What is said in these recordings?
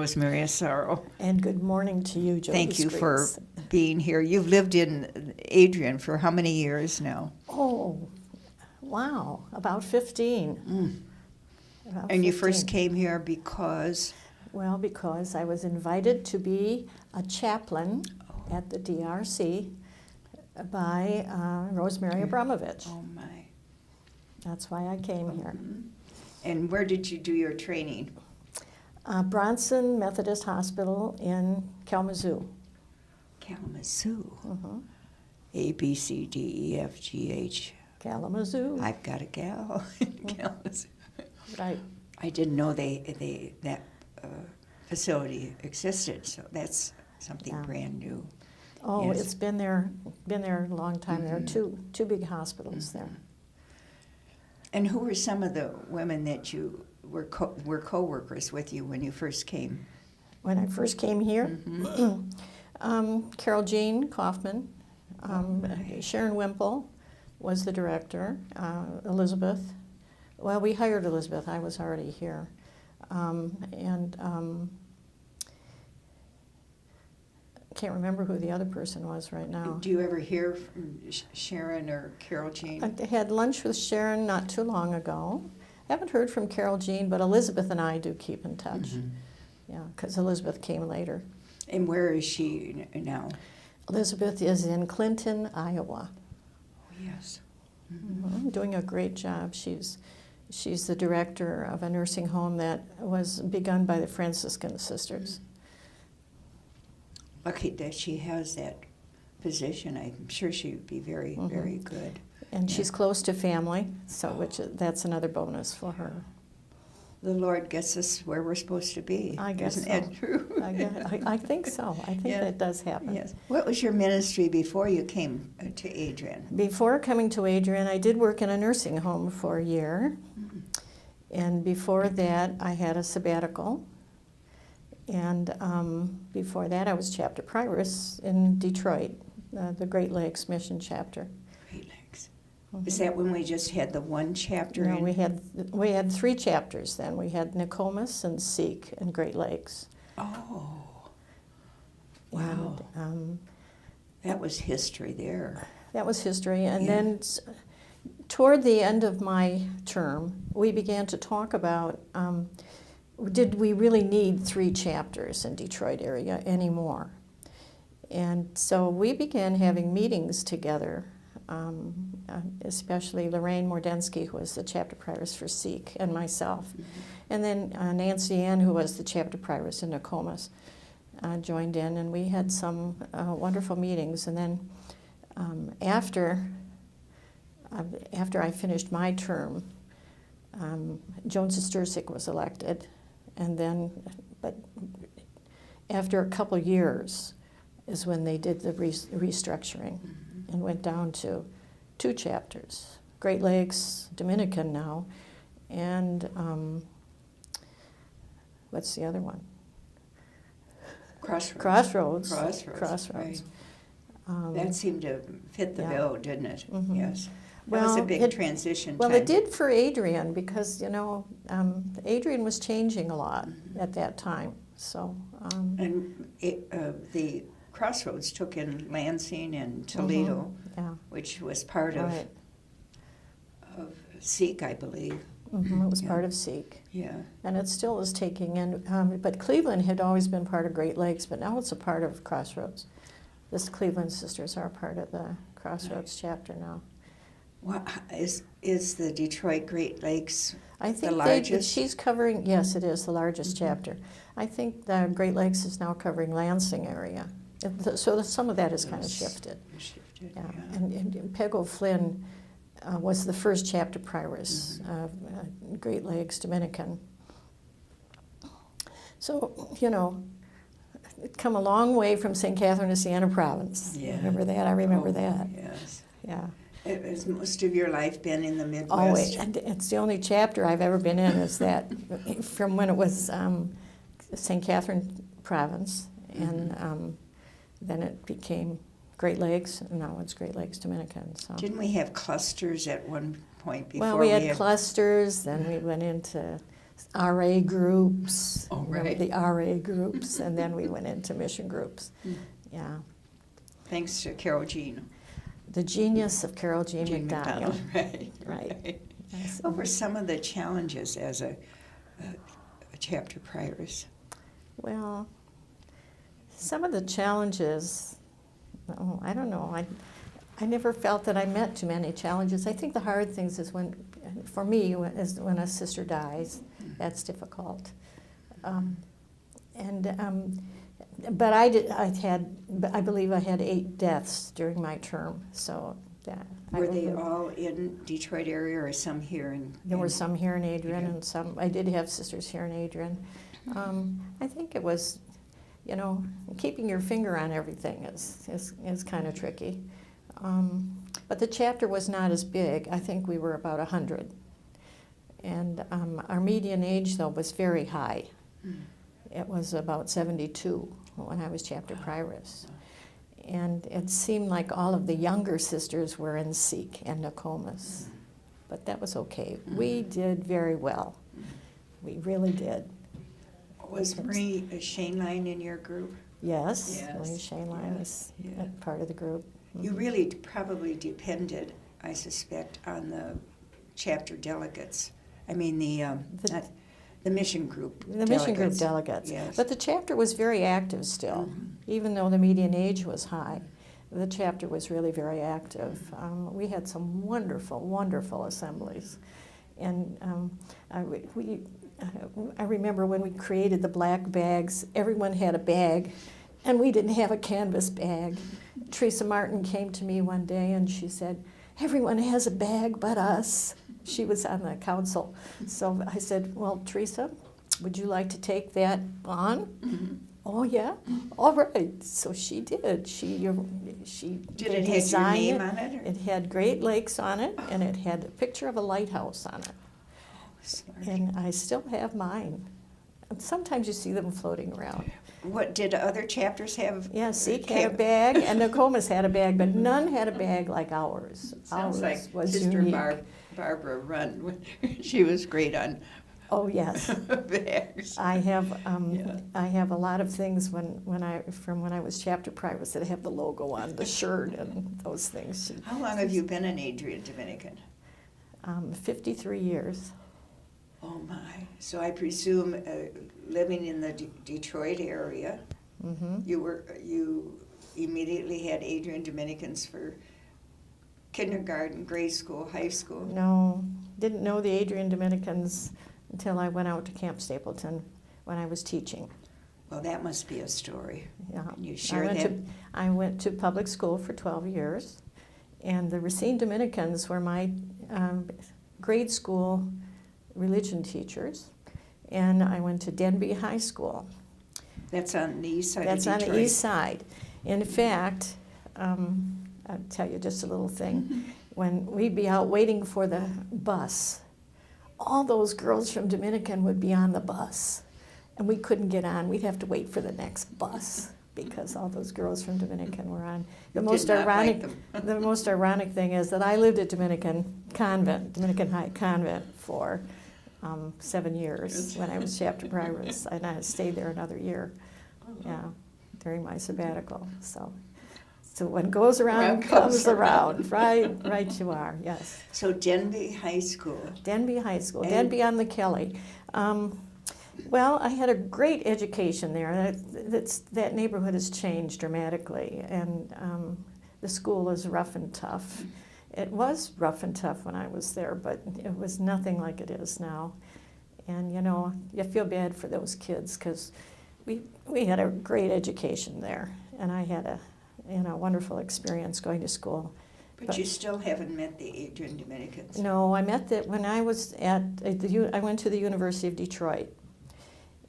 Rosemary Asaro. And good morning to you, Joe. Thank you for being here. You've lived in Adrian for how many years now? Oh, wow, about 15. About And you 15. first came here because? Well, because I was invited to be a chaplain at the DRC by Rosemary Abramovich. Oh, my. That's why I came here. And where did you do your training? Bronson Methodist Hospital in Kalamazoo. Kalamazoo. A, B, C, D, E, F, G, H. Kalamazoo. I've got a gal in Kalamazoo. Right. I didn't know that facility existed, so that's something brand new. Oh, Yes. it's been there a long time. There are two big hospitals there. And who were some of the women that you were co-workers with you when you first came? When I first came here, Carol Jean Kaufman, Sharon Wimple was the director, Elizabeth. Well, we hired Elizabeth. I was already here. Can't remember who the other person was right now. Do you ever hear from Sharon or Carol Jean? I had lunch with Sharon not too long ago. Haven't heard from Carol Jean, but Elizabeth and I do keep in touch. Yeah, because Elizabeth came later. And where is she now? Elizabeth is in Clinton, Iowa. Oh, yes. Doing a great job. She's the director of a nursing home that was begun by the Franciscan Sisters. Lucky that she has that position. I'm sure she would be very, very good. And she's close to family, so that's another bonus for her. The Lord gets us where we're supposed to be. I guess Isn't so. that true? I think so. I think that does happen. Yes. What was your ministry before you came to Adrian? Before coming to Adrian, I did work in a nursing home for a year. And before that, I had a sabbatical. And before that, I was chapter prioress in Detroit, the Great Lakes Mission chapter. Great Lakes. Is that when we just had the one chapter? No, we had 3 chapters then. We had Nokomis and Seek and Great Lakes. Oh, wow. And, that was history there. that was history. And then toward the end of my term, we began to talk about, did we really need 3 chapters in Detroit area anymore? And so we began having meetings together, especially Lorraine Mordensky, who was the chapter prioress for Seek, and myself. And then Nancy Ann, who was the chapter prioress in Nokomis, joined in, and we had some wonderful meetings. And then after I finished my term, Joan Sistersik was elected, and then, but after a couple years is when they did the restructuring and went down to 2 chapters, Great Lakes, Dominican now, and what's the other one? Crossroads. Crossroads. Right. That seemed to fit the bill, didn't it? Yes. That was a big transition Well, time. it did for Adrian because, Adrian was changing a lot at that time. So. And the Crossroads took in Lansing and Toledo, which was part of Seek, I believe. It was part of Seek. Yeah. And it still is taking in, but Cleveland had always been part of Great Lakes, but now it's a part of Crossroads. The Cleveland Sisters are a part of the Crossroads chapter now. Well, is the Detroit Great Lakes the largest? I think she's covering, yes, it is the largest chapter. I think the Great Lakes is now covering Lansing area. So some of that has kind of shifted. Yeah. And Peg O'Flynn was the first chapter prioress of Great Lakes Dominican. So, come a long way from St. Catherine to Siena Province. Yeah. Remember that? I remember that. Yes. Yeah. Has most of your life been in the Midwest? Always. And it's the only chapter I've ever been in is that from when it was St. Catherine Province, and then it became Great Lakes, and now it's Great Lakes Dominican. So. Didn't we have clusters at one point before? Well, we had clusters, then we went into RA groups, Oh, right. the RA groups, and then we went into mission groups. Yeah. Thanks to Carol Jean. The genius of Carol Jean Jean McDonald. McDonald, right. Yes. What were some of the challenges as a chapter prioress? Well, some of the challenges, I don't know. I never felt that I met too many challenges. I think the hard things is for me, is when a sister dies. That's difficult. But I believe I had 8 deaths during my term. So that were they all in Detroit area or some here in? There were some here in Adrian, and some. I did have sisters here in Adrian. I think it was, keeping your finger on everything is kind of tricky. But the chapter was not as big. I think we were about 100. And our median age, though, was very high. It was about 72 when I was chapter prioress. And it seemed like all of the younger sisters were in Sikh and Nokomis. But that was okay. We did very well. We really did. Was Marie Shaneline in your group? Yes. Marie Shaneline is part of the group. You really probably depended, I suspect, on the chapter delegates. I mean, the mission group delegates. The mission group delegates. Yes. But the chapter was very active still. Even though the median age was high, the chapter was really very active. We had some wonderful, wonderful assemblies. And I remember when we created the black bags, everyone had a bag, and we didn't have a canvas bag. Teresa Martin came to me one day and she said, "Everyone has a bag but us." She was on the council. So I said, "Well, Teresa, would you like to take that on?" "Oh, yeah, all right." So she did. She did it have your name on it? It had Great Lakes on it, and it had a picture of a lighthouse on it. Smart. And I still have mine. And sometimes you see them floating around. What did other chapters have? Yeah, Sikh had a bag, and Nokomis had a bag, but none had a bag like ours. Sounds ours like was Sister unique. Barbara Run. She was great on Oh, yes. bags. I have a lot of things from when I was chapter prioress that have the logo on the shirt and those things. How long have you been an Adrian Dominican? 53 years. Oh my! So I presume living in the Detroit area, you immediately had Adrian Dominicans for kindergarten, grade school, high school. No, didn't know the Adrian Dominicans until I went out to Camp Stapleton when I was teaching. Well, that must be a story. Yeah. Can you share that? I went to public school for 12 years, and the Racine Dominicans were my grade school religion teachers, and I went to Denby High School. That's on the east side That's of Detroit. on the east side. In fact, I'll tell you just a little thing. When we'd be out waiting for the bus, all those girls from Dominican would be on the bus, and we couldn't get on. We'd have to wait for the next bus because all those girls from Dominican were on. The most ironic thing is that I lived at Dominican High Convent for 7 years when I was chapter prioress, and I stayed there another year. Yeah, during my sabbatical. So what goes around comes around. Right you are, yes. So Denby High School. Denby High School, Denby on the Kelly. Well, I had a great education there. That neighborhood has changed dramatically, and the school is rough and tough. It was rough and tough when I was there, but it was nothing like it is now. And you feel bad for those kids because we had a great education there, and I had a wonderful experience going to school. But you still haven't met the Adrian Dominicans. No, I met that when I was I went to the University of Detroit,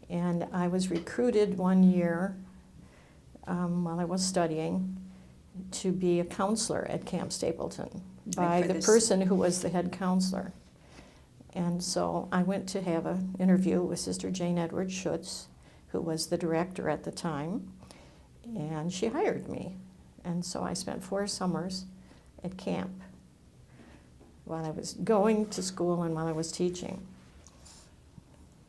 and I was recruited one year while I was studying to be a counselor at Camp Stapleton by the person who was the head counselor. And so I went to have an interview with Sister Jane Edwards Schutz, who was the director at the time, and she hired me. And so I spent 4 summers at camp while I was going to school and while I was teaching.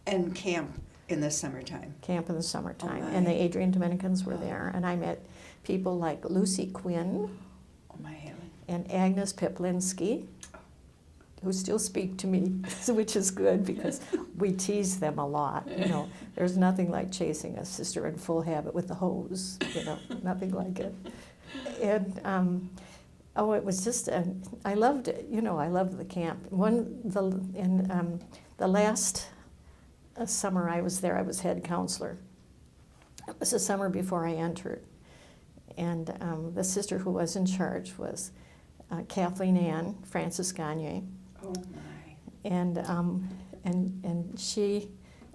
And camp in the summertime. Camp in the summertime. Oh, And the my. Adrian Dominicans were Oh. there. And I met people like Lucy Quinn Oh, my heaven. and Agnes Piplinski, who still speak to me, which is good because we tease them a lot. You know, there's nothing like chasing a sister in full habit with the hose. You know, nothing like it. And it was just I loved it. You know, I loved the camp. The last summer I was there, I was head counselor. It was the summer before I entered, and the sister who was in charge was Kathleen Ann Francis Gagne. Oh, my. And she,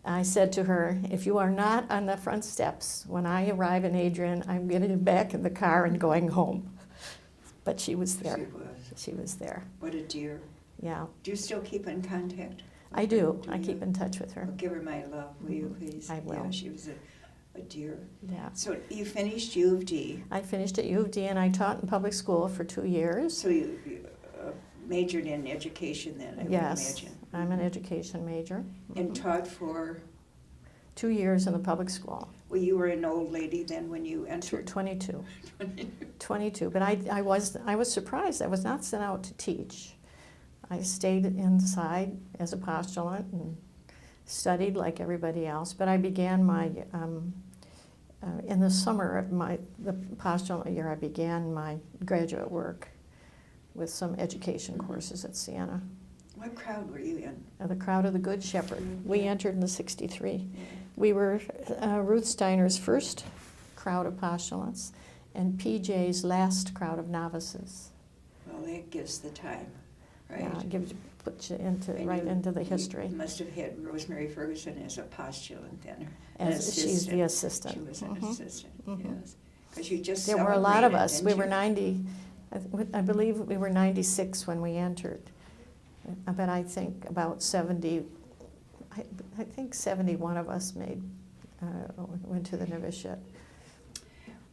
I said to her, if you are not on the front steps when I arrive in Adrian, I'm getting back in the car and going home. But she was there. She was. She was there. What a dear. Yeah, Do you still keep in contact? I do. I you? keep in touch with her. Well, give her my love, will you, please? I will. Yeah, she was a dear. Yeah. So you finished U of D. I finished at U of D and I taught in public school for 2 years. So you majored in education then, I would Yes, imagine. I'm an education major. And taught for, 2 years in the public school. well, you were an old lady then when you entered. 22. 22. But I was surprised. I was not sent out to teach. I stayed inside as a postulant and studied like everybody else. But I began my in the summer of the postulant year, I began my graduate work with some education courses at Siena. What crowd were you in? The crowd of the Good Shepherd. We Yeah. entered in the 63. We were Ruth Steiner's first crowd of postulants and PJ's last crowd of novices. Well, that gives the time, right? Yeah, puts you And into the you history. must have had Rosemary Ferguson as a postulant then. As she's the assistant. She was an Mhm. assistant, Mhm. yes. Because you just There were a lot of celebrated, us. didn't We you? were 90, I believe we were 96 when we entered. But I think about 70, I think 71 of us went to the novitiate.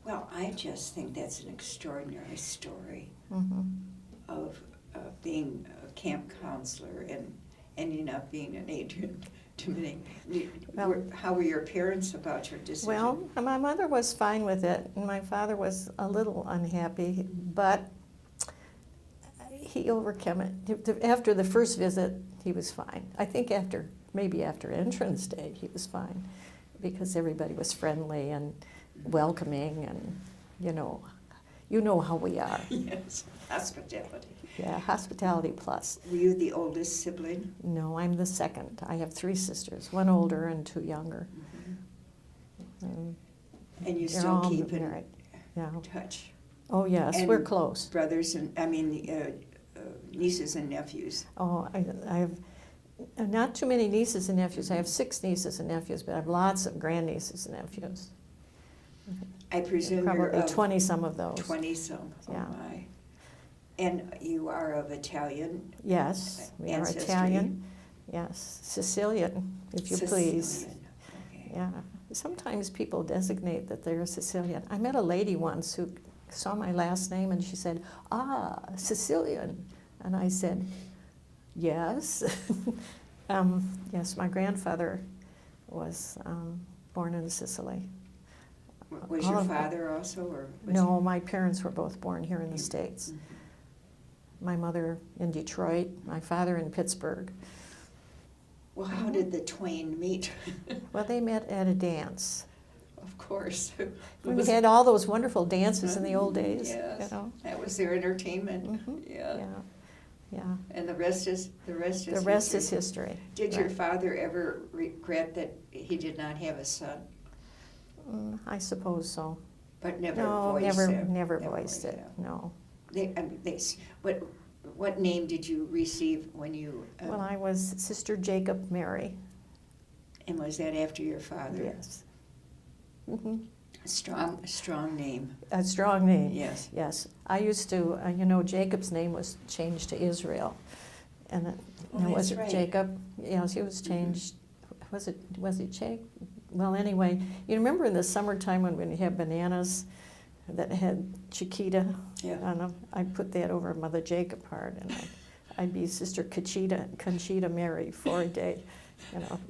Well, I just think that's an extraordinary story Mhm. of being a camp counselor and ending up being an Adrian Dominican. Well- How were your parents about your decision? Well, my mother was fine with it, and my father was a little unhappy, but he overcame it. After the first visit, he was fine. I think maybe after entrance day, he was fine, because everybody was friendly and welcoming, and you know how we are. Yes, hospitality. Yeah, hospitality plus. Were you the oldest sibling? No, I'm the second. I have 3 sisters, 1 older and 2 younger. And you They're still all keep in married. Yeah. touch? Oh yes, And we're close. Brothers and, nieces and nephews. Oh, I have not too many nieces and nephews. I have 6 nieces and nephews, but I have lots of grandnieces and nephews. I presume you're Probably of 20 some of those. 20-some. Oh, Yeah. my. And you are of Italian Yes, we are ancestry? Italian. Yes, Sicilian, if you please. Sicilian. Okay. Yeah. Sometimes people designate that they're Sicilian. I met a lady once who saw my last name and she said, Sicilian. And I said, yes. Yes, my grandfather was born in Sicily. Was All your of- father also, or? Was No, my parents were both born here in the he- States. Mhm. My mother in Detroit, my father in Pittsburgh. Well, how did the twain meet? Well, they met at a dance. Of course. We had all those wonderful dances in the old days. Yes. You know? That was their entertainment. Mhm. Yeah. Yeah, yeah. And the rest is The rest is history. Did your Right. father ever regret that he did not have a son, I suppose so. but never No, voiced it? never voiced it. No. What name did you receive when you? Well, I was Sister Jacob Mary. And was that after your father? Yes. Hmm. Strong name. A strong name. Yes. Yes. I used to, Jacob's name was changed to Israel. And Oh, was that's it right. Jacob? Yes, he was changed. Was it Jacob? Well, anyway, you remember in the summertime when we had bananas that had Chiquita Yeah. on them? I'd put that over Mother Jacob part, and I'd be Sister Conchita Mary for a day.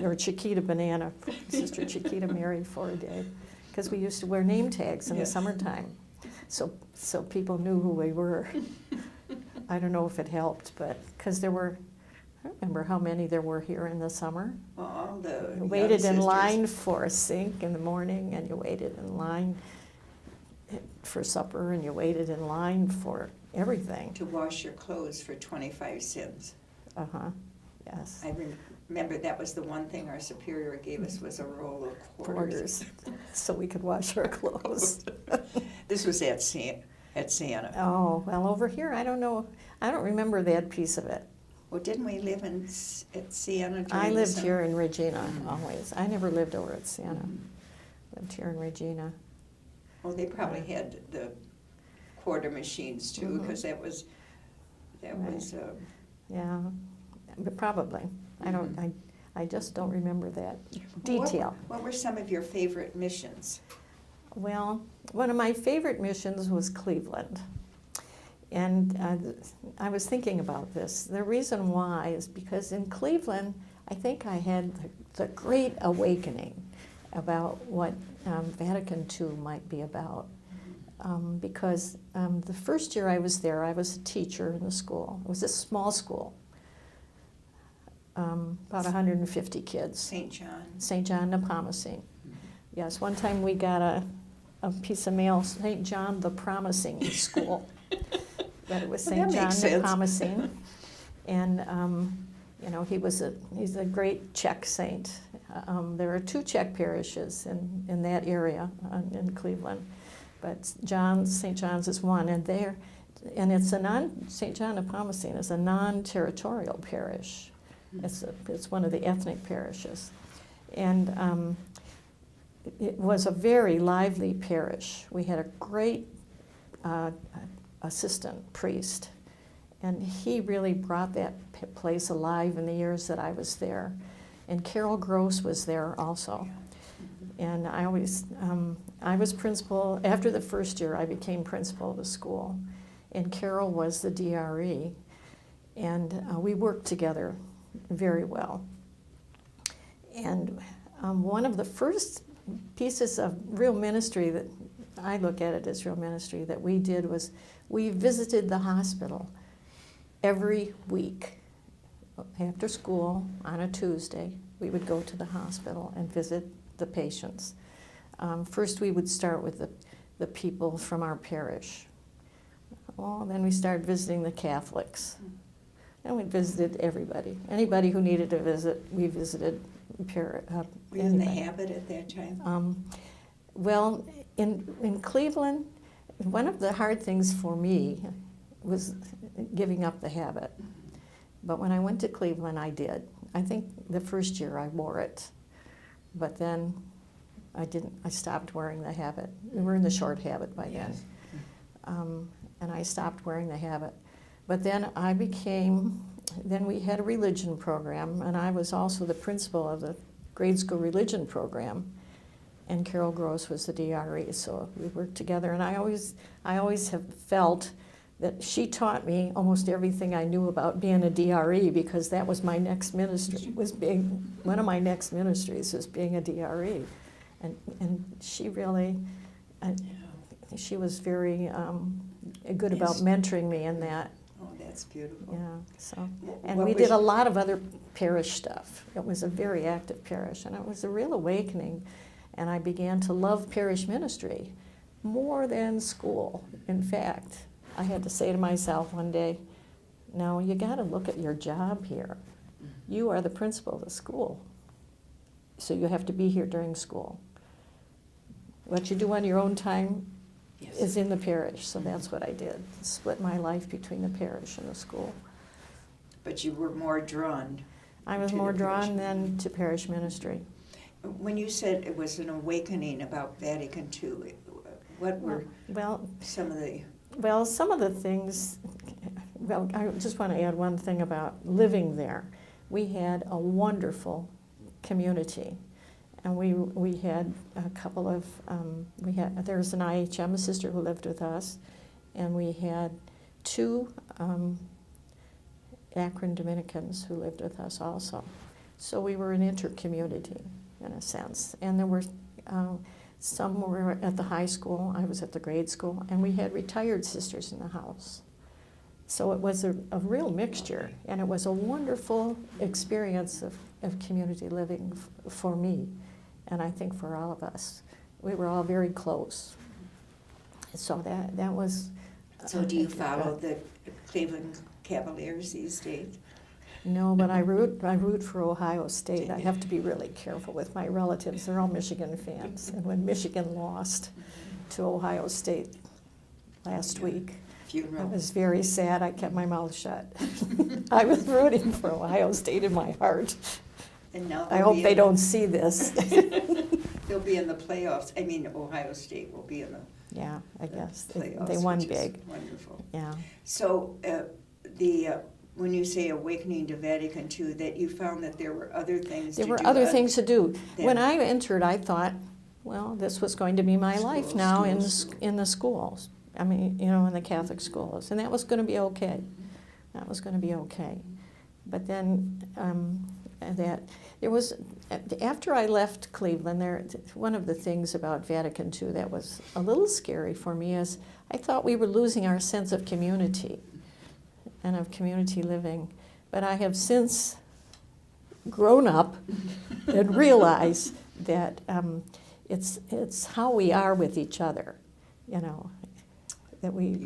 or Chiquita Banana, Sister Chiquita Mary for a day, because we used to wear name tags in the summertime, so people knew who we were. I don't know if it helped, but because I don't remember how many there were here in the summer. Well, all the You waited in sisters. line for a sink in the morning, and you waited in line for supper, and you waited in line for everything. To wash your clothes for 25 cents. Uh-huh, yes. I remember that was the one thing our superior gave us, was a roll of quarters. So we could wash our clothes. This was at Siena. Oh, well, over here, I don't know. I don't remember that piece of it. Well, didn't we live at Siena during I the lived summer? here in Regina always. I never lived over at Siena. Mhm. Lived here in Regina. Well, they probably had the quarter machines too, Mhm. because that was, Right. Yeah, but probably. I just don't remember that detail. What were some of your favorite missions? Well, one of my favorite missions was Cleveland. And I was thinking about this. The reason why is because in Cleveland, I think I had the great awakening about what Vatican II might be about. Because the first year I was there, I was a teacher in the school. It was a small school, about 150 kids. St. John. St. John Nepomucene. Yes, one time we got a piece of mail, St. John the Promising School. But it was St. John Nepomucene. And, he's a great Czech saint. There are 2 Czech parishes in that area in Cleveland. But St. John's is one, and it's St. John Nepomucene is a non-territorial parish. It's one of the ethnic parishes, and it was a very lively parish. We had a great assistant priest, and he really brought that place alive in the years that I was there. And Carol Gross was there also. And I was principal. After the first year, I became principal of the school, and Carol was the DRE, and we worked together very well. And one of the first pieces of real ministry that I look at it as real ministry that we did was we visited the hospital every week. After school on a Tuesday, we would go to the hospital and visit the patients. First, we would start with the people from our parish. Well, then we started visiting the Catholics. And we visited everybody. Anybody who needed a visit, we visited. Were you in the habit at that time? Well, in Cleveland, one of the hard things for me was giving up the habit. But when I went to Cleveland, I did. I think the first year I wore it. But then I stopped wearing the habit. We were in the short habit by then. And I stopped wearing the habit. But then we had a religion program, and I was also the principal of the grade school religion program. And Carol Gross was the DRE, so we worked together. And I always have felt that she taught me almost everything I knew about being a DRE, because that was my next ministry, one of my next ministries was being a DRE. And she really, she was very good about mentoring me in that. Oh, that's beautiful. Yeah, so, and we did a lot of other parish stuff. It was a very active parish, and it was a real awakening. And I began to love parish ministry more than school. In fact, I had to say to myself one day, no, you got to look at your job here. You are the principal of the school, so you have to be here during school. What you do on your own time is in the parish, so that's what I did. Split my life between the parish and the school. But you were more drawn. I was more drawn than to parish ministry. When you said it was an awakening about Vatican II, what were some of the... Well, some of the things, I just want to add one thing about living there. We had a wonderful community, and we had a couple of, there was an IHM sister who lived with us, and we had 2 Akron Dominicans who lived with us also. So we were an inter-community in a sense. And there were some were at the high school, I was at the grade school, and we had retired sisters in the house. So it was a real mixture, and it was a wonderful experience of community living for me, and I think for all of us. We were all very close. So that was... So do you follow the Cleveland Cavaliers these days? No, but I root for Ohio State. I have to be really careful with my relatives. They're all Michigan fans. And when Michigan lost to Ohio State last week, I was very sad. I kept my mouth shut. I was rooting for Ohio State in my heart. And now I hope they don't see this. They'll be in the playoffs. I mean, Ohio State will be in the yeah, I guess. playoffs, They won which is big. Wonderful. Yeah. So when you say awakening to Vatican II, that you found that there were other things to do. There were other things to do. When then- I entered, I thought, well, this was going to be my life now in the schools. I mean, in the Catholic schools. And that was going to be okay. That was going to be okay. But then after I left Cleveland, one of the things about Vatican II that was a little scary for me is I thought we were losing our sense of community and of community living. But I have since grown up and realized that it's how we are with each other, that we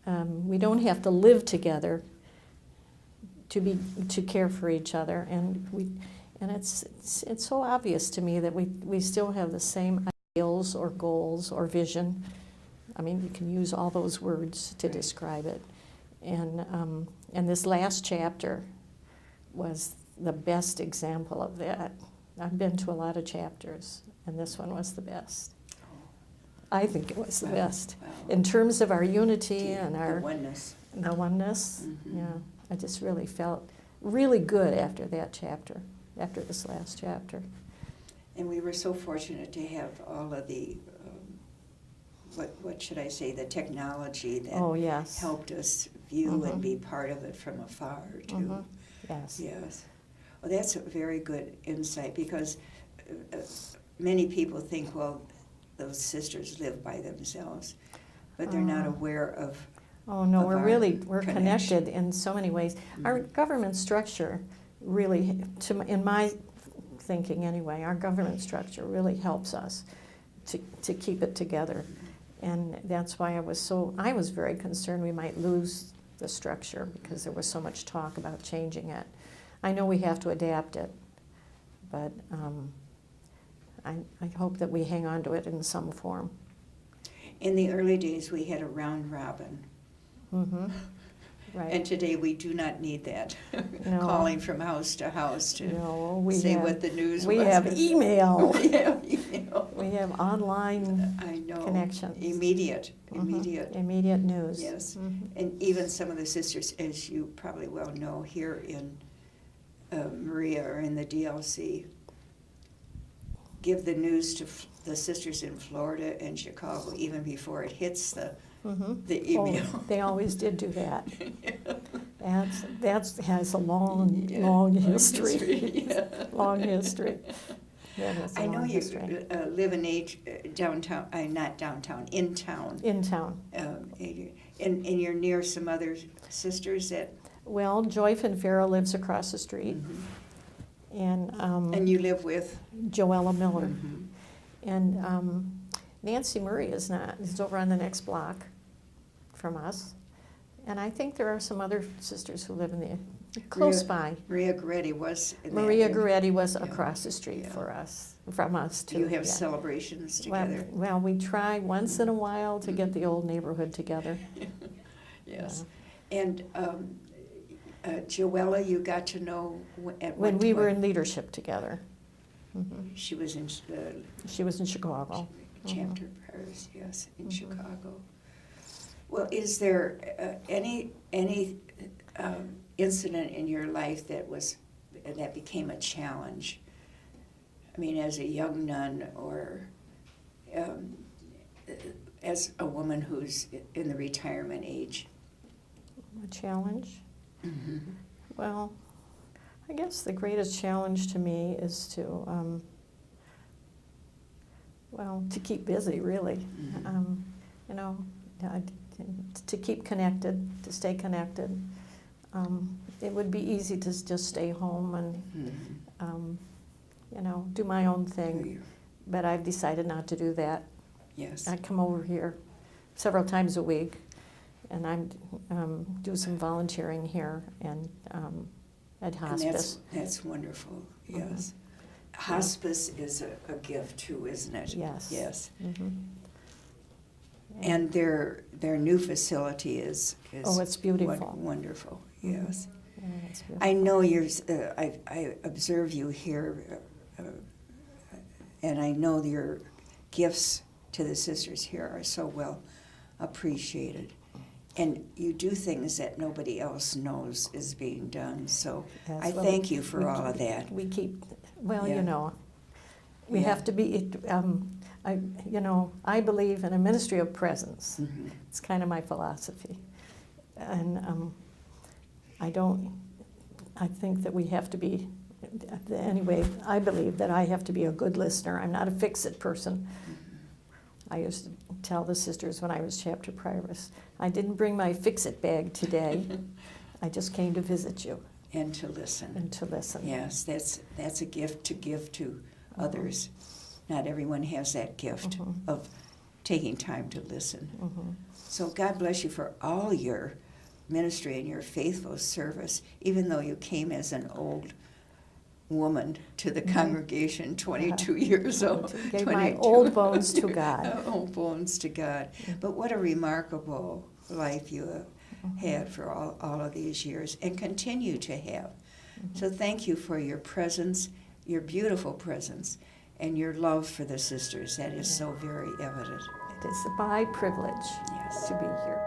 we don't have to live together to care for each other, and it's so obvious to me that we still have the same ideals or goals or vision. I mean, you can use all those words to describe it. And this last chapter was the best example of that. I've been to a lot of chapters, and this one was the best. I think it was the best. Wow. In terms of our unity and our... The oneness. The oneness, Mm-hmm. yeah. I just really felt really good after that chapter, after this last chapter. And we were so fortunate to have all of the, what should I say, the technology that helped us view and be part of it from afar, too. Mm-hmm. Yes. Yes. Well, that's a very good insight, because many people think, well, those sisters live by themselves, but they're not aware of... Oh, no, of we're connection. connected in so many ways. Mm-hmm. Our government structure really, in my thinking anyway, our government structure really helps us to keep it together. And that's why I was very concerned we might lose the structure, because there was so much talk about changing it. I know we have to adapt it, but I hope that we hang on to it in some form. In the early days, we had a round robin. Mm-hmm. Right. And today we do not need that, No. calling from house to house to say what the news was. We have email. We have email. We have online I know. connections. Immediate Immediate news. Yes. Mm-hmm. And even some of the sisters, as you probably well know, here in Maria or in the DLC, give the news to the sisters in Florida and Chicago even before it hits the email. Oh, they always did do that. That has a long history. Yeah. Long history. That has a I know long you history. live in downtown, not downtown, in town. In town. And you're near some other sisters that... Well, Joy Finfera lives across the street. Mm-hmm. And you live with? Joella Miller. Mm-hmm. And Nancy Murray is over on the next block from us. And I think there are some other sisters who live close by. Maria Goretti was in Maria that. Goretti was across the street from us too. Do you have celebrations together? Well, we try once in a while to get the old neighborhood together. Yes. And Joella, you got to know when we were in leadership together. Mm-hmm. She was in Chicago. Chapter prayers, yes, in Chicago. Well, is there any incident in your life that became a challenge? I mean, as a young nun, or as a woman who's in the retirement age? A challenge? Mm-hmm. Well, I guess the greatest challenge to me is to, to keep busy, really. Mhm. You know, I- to keep connected, to stay connected. It would be easy to just stay home and, Mhm. do my own Do thing. you? But I've decided not to do that. Yes. I come over here several times a week, and I do some volunteering here and at And hospice. that's wonderful, yes. Hospice is a gift too, isn't it? Yes. Yes. Mhm. And their new facility is Oh, it's beautiful. Wonderful, Mhm. yes. Yeah, it's beautiful. I know I observe you here, and I know your gifts to the sisters here are so well appreciated. And you do things that nobody else knows is being done, so Yes, I well, thank you for all of that. We keep, well, Yeah. we Yeah. have to be, I believe in a ministry of presence. Mhm. It's kind of my philosophy. And I think that we have to be, anyway, I believe that I have to be a good listener. I'm not a fix-it person. I used to tell the sisters when I was chapter prioress, I didn't bring my fix-it bag today. I just came to visit you And to listen. and to listen. Yes, that's a gift to give to others. Not everyone has that gift Mhm. of taking time to listen. Mhm. So God bless you for all your ministry and your faithful service, even though you came as an old woman to the congregation, 22 years old. Gave my 22. old bones to God. Old bones to God. But what a remarkable life you have had for all of these years and continue to have. So thank you for your presence, your beautiful presence, and your love for the sisters. That is so very evident. It is my privilege Yes. to be here.